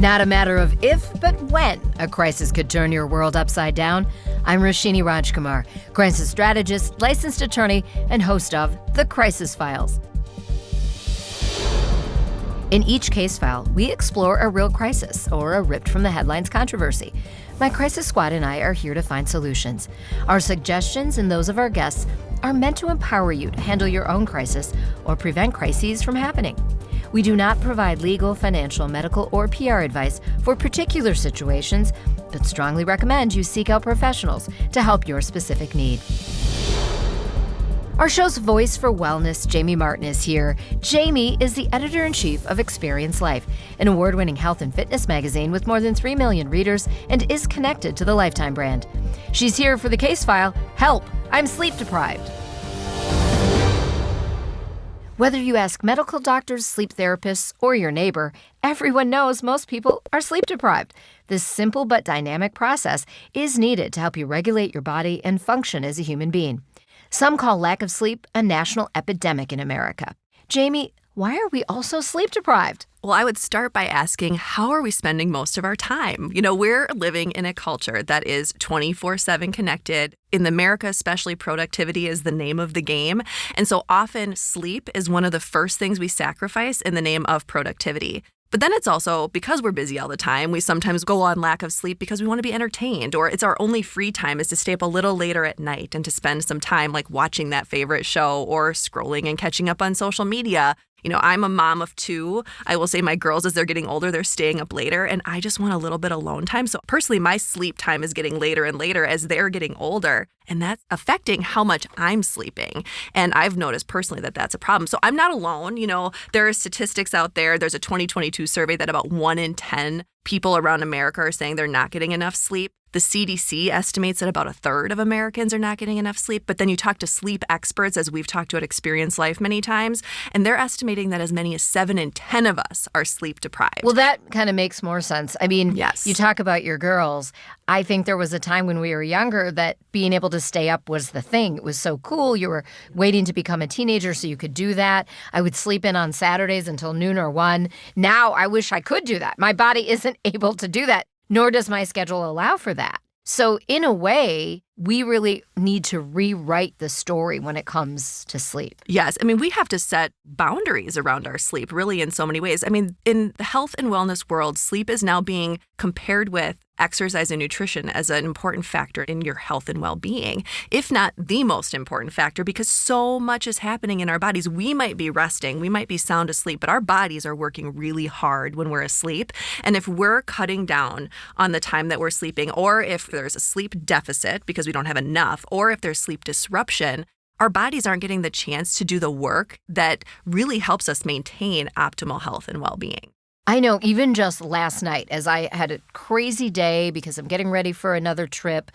Not a matter of if, but when a crisis could turn your world upside down. I'm Roshini Rajkumar, crisis strategist, licensed attorney, and host of The Crisis Files. In each case file, we explore a real crisis or a ripped from the headlines controversy. My crisis squad and I are here to find solutions. Our suggestions and those of our guests are meant to empower you to handle your own crisis or prevent crises from happening. We do not provide legal, financial, medical, or PR advice for particular situations, but strongly recommend you seek out professionals to help your specific need. Our show's voice for wellness, Jamie Martin, is here. Jamie is the editor-in-chief of Experience Life, an award-winning health and fitness magazine with more than 3 million readers and is connected to the Lifetime brand. She's here for the case file, Help, I'm Sleep Deprived. Whether you ask medical doctors, sleep therapists, or your neighbor, everyone knows most people are sleep deprived. This simple but dynamic process is needed to help you regulate your body and function as a human being. Some call lack of sleep a national epidemic in America. Jamie, why are we all so sleep deprived? Well, I would start by asking, how are we spending most of our time? We're living in a culture that is 24/7 connected. In America, especially, productivity is the name of the game. And so often sleep is one of the first things we sacrifice in the name of productivity. But then it's also, because we're busy all the time, we sometimes go on lack of sleep because we want to be entertained, or it's our only free time is to stay up a little later at night and to spend some time like watching that favorite show or scrolling and catching up on social media. I'm a mom of 2. I will say my girls, as they're getting older, they're staying up later, and I just want a little bit of alone time. So personally, my sleep time is getting later and later as they're getting older, and that's affecting how much I'm sleeping. And I've noticed personally that that's a problem. So I'm not alone. There are statistics out there. There's a 2022 survey that about 1 in 10 people around America are saying they're not getting enough sleep. The CDC estimates that about a third of Americans are not getting enough sleep. But then you talk to sleep experts, as we've talked to at Experience Life many times, and they're estimating that as many as 7 in 10 of us are sleep deprived. Well, that kind of makes more sense. I mean, yes. You talk about your girls. I think there was a time when we were younger that being able to stay up was the thing. It was so cool. You were waiting to become a teenager so you could do that. I would sleep in on Saturdays until noon or 1. Now I wish I could do that. My body isn't able to do that, nor does my schedule allow for that. So in a way, we really need to rewrite the story when it comes to sleep. Yes. We have to set boundaries around our sleep, really, in so many ways. In the health and wellness world, sleep is now being compared with exercise and nutrition as an important factor in your health and well-being, if not the most important factor, because so much is happening in our bodies. We might be resting, we might be sound asleep, but our bodies are working really hard when we're asleep. And if we're cutting down on the time that we're sleeping, or if there's a sleep deficit because we don't have enough, or if there's sleep disruption, our bodies aren't getting the chance to do the work that really helps us maintain optimal health and well-being. I know, even just last night, as I had a crazy day because I'm getting ready for another trip,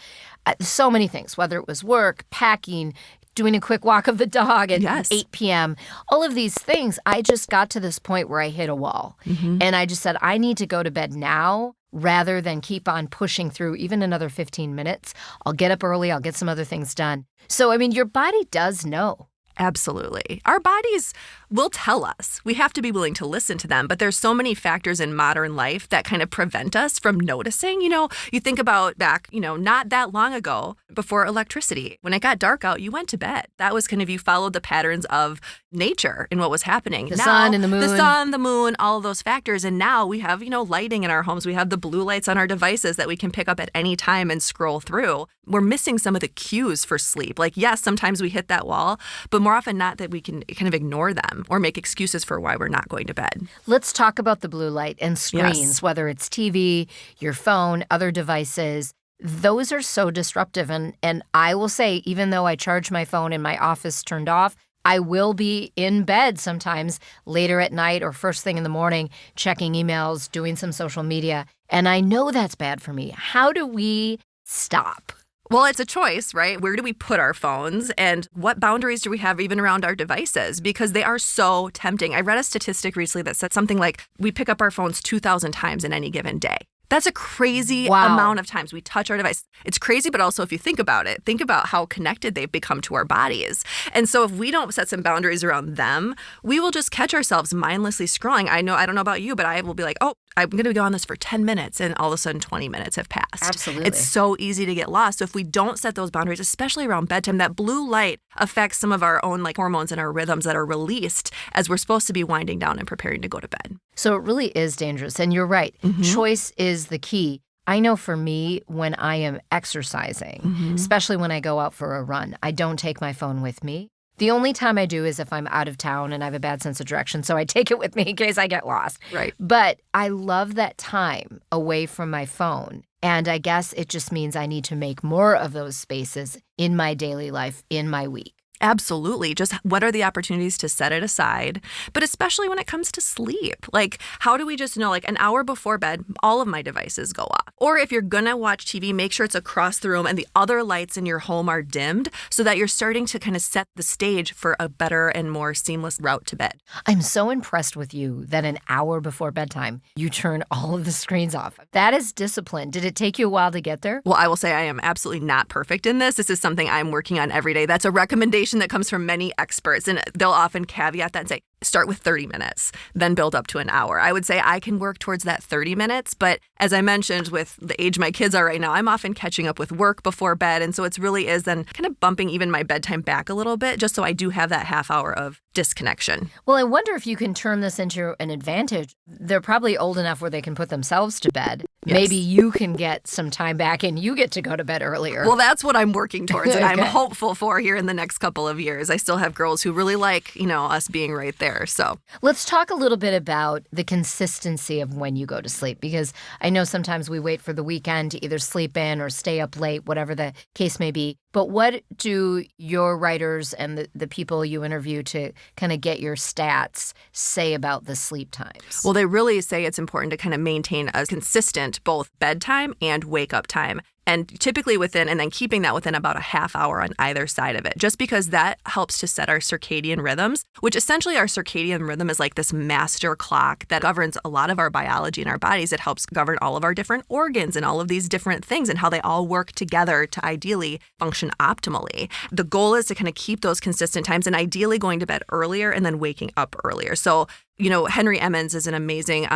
so many things, whether it was work, packing, doing a quick walk of the dog at 8 p.m., all of these things, I just got to this point where I hit a wall. Mm-hmm. And I just said, I need to go to bed now rather than keep on pushing through even another 15 minutes. I'll get up early, I'll get some other things done. So, your body does know. Absolutely. Our bodies will tell us. We have to be willing to listen to them. But there's so many factors in modern life that kind of prevent us from noticing. You think about back, not that long ago, before electricity. When it got dark out, you went to bed. That was kind of, you followed the patterns of nature and what was happening. The sun and the moon. The sun, the moon, all of those factors. And now we have, lighting in our homes. We have the blue lights on our devices that we can pick up at any time and scroll through. We're missing some of the cues for sleep. Like, yes, sometimes we hit that wall, but more often not that we can kind of ignore them or make excuses for why we're not going to bed. Let's talk about the blue light and screens, yes. Whether it's TV, your phone, other devices. Those are so disruptive. And I will say, even though I charge my phone in my office turned off, I will be in bed sometimes later at night or first thing in the morning, checking emails, doing some social media. And I know that's bad for me. How do we stop? Well, it's a choice, right? Where do we put our phones and what boundaries do we have even around our devices? Because they are so tempting. I read a statistic recently that said something like we pick up our phones 2,000 times in any given day. That's a crazy amount of times we touch our device. It's crazy, but also if you think about it, think about how connected they've become to our bodies. And so if we don't set some boundaries around them, we will just catch ourselves mindlessly scrolling. I don't know about you, but I will be like, oh, I'm going to go on this for 10 minutes, and all of a sudden 20 minutes have passed. Absolutely. It's so easy to get lost. So if we don't set those boundaries, especially around bedtime, that blue light affects some of our own like hormones and our rhythms that are released as we're supposed to be winding down and preparing to go to bed. So it really is dangerous. And you're right. Choice is the key. I know for me, when I am exercising, especially when I go out for a run, I don't take my phone with me. The only time I do is if I'm out of town and I have a bad sense of direction, so I take it with me in case I get lost. Right. But I love that time away from my phone. And I guess it just means I need to make more of those spaces in my daily life, in my week. Absolutely. Just what are the opportunities to set it aside? But especially when it comes to sleep, like how do we just know like an hour before bed, all of my devices go off? Or if you're going to watch TV, make sure it's across the room and the other lights in your home are dimmed so that you're starting to kind of set the stage for a better and more seamless route to bed. I'm so impressed with you that an hour before bedtime, you turn all of the screens off. That is discipline. Did it take you a while to get there? Well, I will say I am absolutely not perfect in this. This is something I'm working on every day. That's a recommendation that comes from many experts, and they'll often caveat that and say, start with 30 minutes, then build up to an hour. I would say I can work towards that 30 minutes, but as I mentioned, with the age my kids are right now, I'm often catching up with work before bed, and so it really is then kind of bumping even my bedtime back a little bit, just so I do have that half hour of disconnection. Well, I wonder if you can turn this into an advantage. They're probably old enough where they can put themselves to bed. Yes. Maybe you can get some time back and you get to go to bed earlier. Well, that's what I'm working towards, and I'm hopeful for here in the next couple of years. I still have girls who really like, us being right there. So let's talk a little bit about the consistency of when you go to sleep, because I know sometimes we wait for the weekend to either sleep in or stay up late, whatever the case may be. But what do your writers and the people you interview to kind of get your stats say about the sleep times? Well, they really say it's important to kind of maintain a consistent both bedtime and wake up time. And typically and then keeping that within about a half hour on either side of it, just because that helps to set our circadian rhythms, which essentially our circadian rhythm is like this master clock that governs a lot of our biology in our bodies. It helps govern all of our different organs and all of these different things and how they all work together to ideally function optimally. The goal is to kind of keep those consistent times and ideally going to bed earlier and then waking up earlier. So, Henry Emmons is an amazing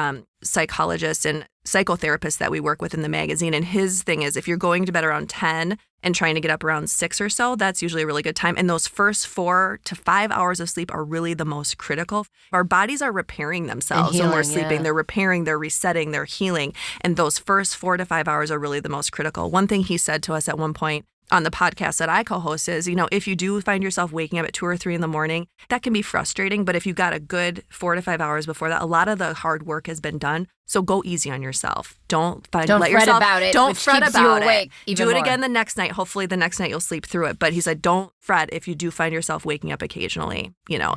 psychologist and psychotherapist that we work with in the magazine. And his thing is if you're going to bed around 10 and trying to get up around 6 or so, that's usually a really good time. And those first 4 to 5 hours of sleep are really the most critical. Our bodies are repairing themselves when we're sleeping. Yeah. They're repairing, they're resetting, they're healing. And those first 4 to 5 hours are really the most critical. One thing he said to us at one point on the podcast that I co-host is, if you do find yourself waking up at 2 or 3 in the morning, that can be frustrating. But if you got a good 4 to 5 hours before that, a lot of the hard work has been done. So go easy on yourself. Don't fret about it. Don't fret about it. Do it again the next night. Hopefully the next night you'll sleep through it. But he said, don't fret if you do find yourself waking up occasionally,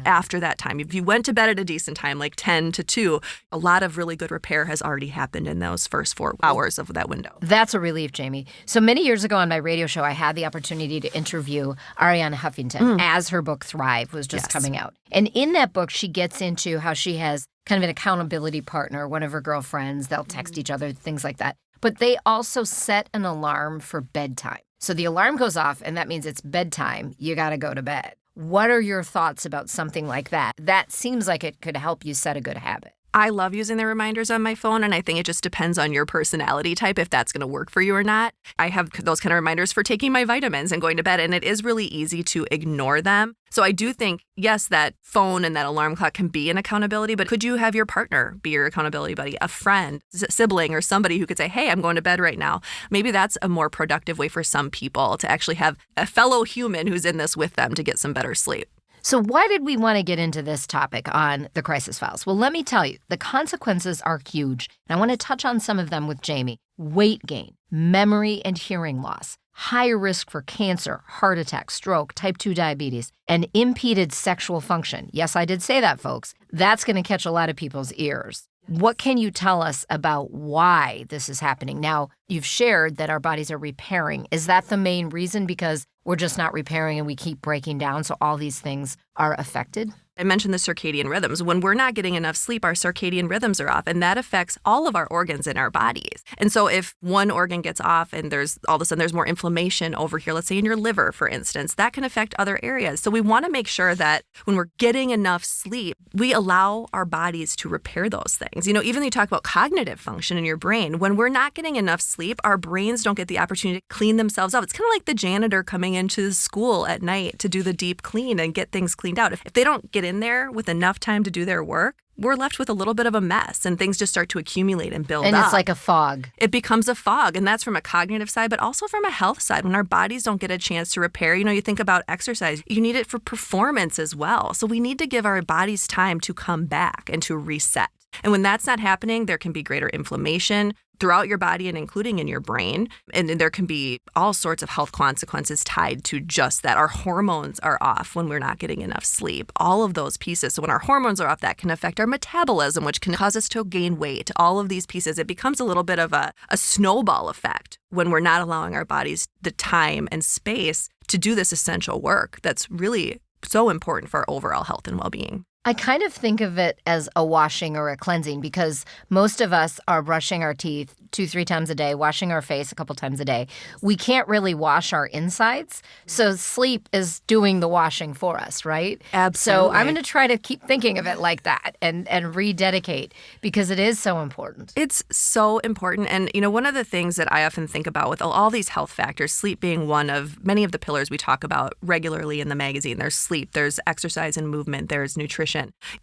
after that time. If you went to bed at a decent time, like 10 to 2, a lot of really good repair has already happened in those first 4 hours of that window. That's a relief, Jamie. So many years ago on my radio show, I had the opportunity to interview Arianna Huffington as her book Thrive was just coming out. And in that book, she gets into how she has kind of an accountability partner, one of her girlfriends. They'll text each other, things like that. But they also set an alarm for bedtime. So the alarm goes off, and that means it's bedtime. You got to go to bed. What are your thoughts about something like that? That seems like it could help you set a good habit. I love using the reminders on my phone, and I think it just depends on your personality type if that's going to work for you or not. I have those kind of reminders for taking my vitamins and going to bed, and it is really easy to ignore them. So I do think, yes, that phone and that alarm clock can be an accountability, but could you have your partner be your accountability buddy, a friend, sibling, or somebody who could say, hey, I'm going to bed right now? Maybe that's a more productive way for some people to actually have a fellow human who's in this with them to get some better sleep. So why did we want to get into this topic on the Crisis Files? Well, let me tell you, the consequences are huge. And I want to touch on some of them with Jamie. Weight gain, memory and hearing loss, higher risk for cancer, heart attack, stroke, type 2 diabetes, and impeded sexual function. Yes, I did say that, folks. That's going to catch a lot of people's ears. What can you tell us about why this is happening? Now, you've shared that our bodies are repairing. Is that the main reason? Because we're just not repairing and we keep breaking down, so all these things are affected? I mentioned the circadian rhythms. When we're not getting enough sleep, our circadian rhythms are off, and that affects all of our organs in our bodies. And so if one organ gets off and there's all of a sudden there's more inflammation over here, let's say in your liver, for instance, that can affect other areas. So we want to make sure that when we're getting enough sleep, we allow our bodies to repair those things. You know, even when you talk about cognitive function in your brain, when we're not getting enough sleep, our brains don't get the opportunity to clean themselves up. It's kind of like the janitor coming into the school at night to do the deep clean and get things cleaned out. If they don't get in there with enough time to do their work, we're left with a little bit of a mess and things just start to accumulate and build up. And it's like a fog. It becomes a fog. And that's from a cognitive side, but also from a health side. When our bodies don't get a chance to repair, you know, you think about exercise, you need it for performance as well. So we need to give our bodies time to come back and to reset. And when that's not happening, there can be greater inflammation throughout your body and including in your brain. And there can be all sorts of health consequences tied to just that. Our hormones are off when we're not getting enough sleep. All of those pieces. So when our hormones are off, that can affect our metabolism, which can cause us to gain weight. All of these pieces, it becomes a little bit of a snowball effect when we're not allowing our bodies the time and space to do this essential work that's really so important for our overall health and well-being. I kind of think of it as a washing or a cleansing because most of us are brushing our teeth 2-3 times a day, washing our face a couple times a day. We can't really wash our insides, so sleep is doing the washing for us, right? Absolutely. So I'm going to try to keep thinking of it like that and rededicate because it is so important. It's so important. And, you know, one of the things that I often think about with all these health factors, sleep being one of many of the pillars we talk about regularly in the magazine. There's sleep, there's exercise and movement, there's nutrition.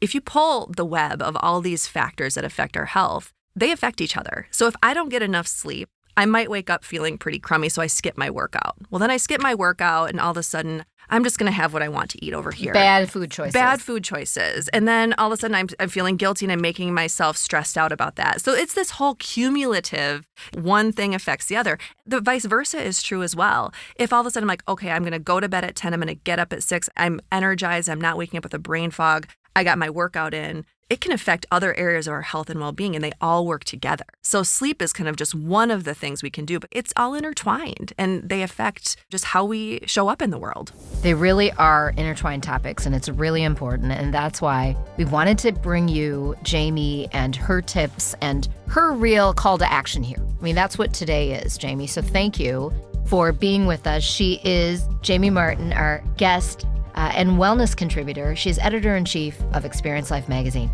If you pull the web of all these factors that affect our health, they affect each other. So if I don't get enough sleep, I might wake up feeling pretty crummy, so I skip my workout. Well, then I skip my workout, and all of a sudden, I'm just going to have what I want to eat over here. Bad food choices. Bad food choices. And then all of a sudden, I'm feeling guilty, and I'm making myself stressed out about that. So it's this whole cumulative, one thing affects the other. The vice versa is true as well. If all of a sudden I'm like, okay, I'm going to go to bed at 10, I'm going to get up at 6, I'm energized, I'm not waking up with a brain fog, I got my workout in, it can affect other areas of our health and well-being, and they all work together. So sleep is kind of just one of the things we can do, but it's all intertwined, and they affect just how we show up in the world. They really are intertwined topics, and it's really important, and that's why we wanted to bring you Jamie and her tips and her real call to action here. I mean, that's what today is, Jamie, so thank you for being with us. She is Jamie Martin, our guest and wellness contributor. She's editor-in-chief of Experience Life magazine.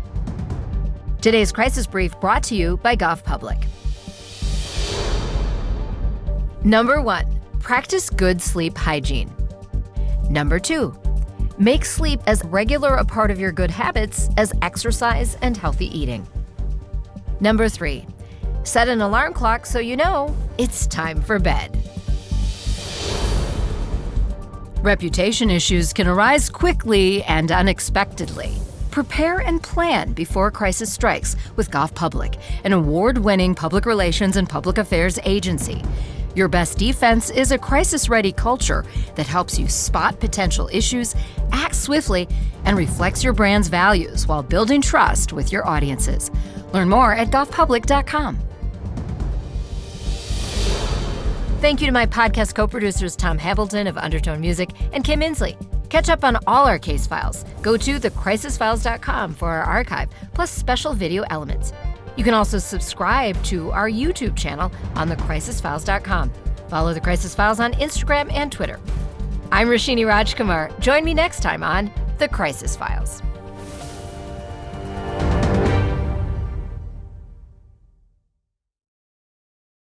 Today's Crisis Brief brought to you by Gov Public. Number 1, practice good sleep hygiene. Number 2, make sleep as regular a part of your good habits as exercise and healthy eating. Number 3, set an alarm clock so you know it's time for bed. Reputation issues can arise quickly and unexpectedly. Prepare and plan before a crisis strikes with Gov Public, an award-winning public relations and public affairs agency. Your best defense is a crisis-ready culture that helps you spot potential issues, act swiftly, and reflects your brand's values while building trust with your audiences. Learn more at govpublic.com. Thank you to my podcast co-producers Tom Hamilton of Undertone Music and Kim Inslee. Catch up on all our case files. Go to thecrisisfiles.com for our archive, plus special video elements. You can also subscribe to our YouTube channel on thecrisisfiles.com. Follow The Crisis Files on Instagram and Twitter. I'm Roshini Rajkumar. Join me next time on The Crisis Files.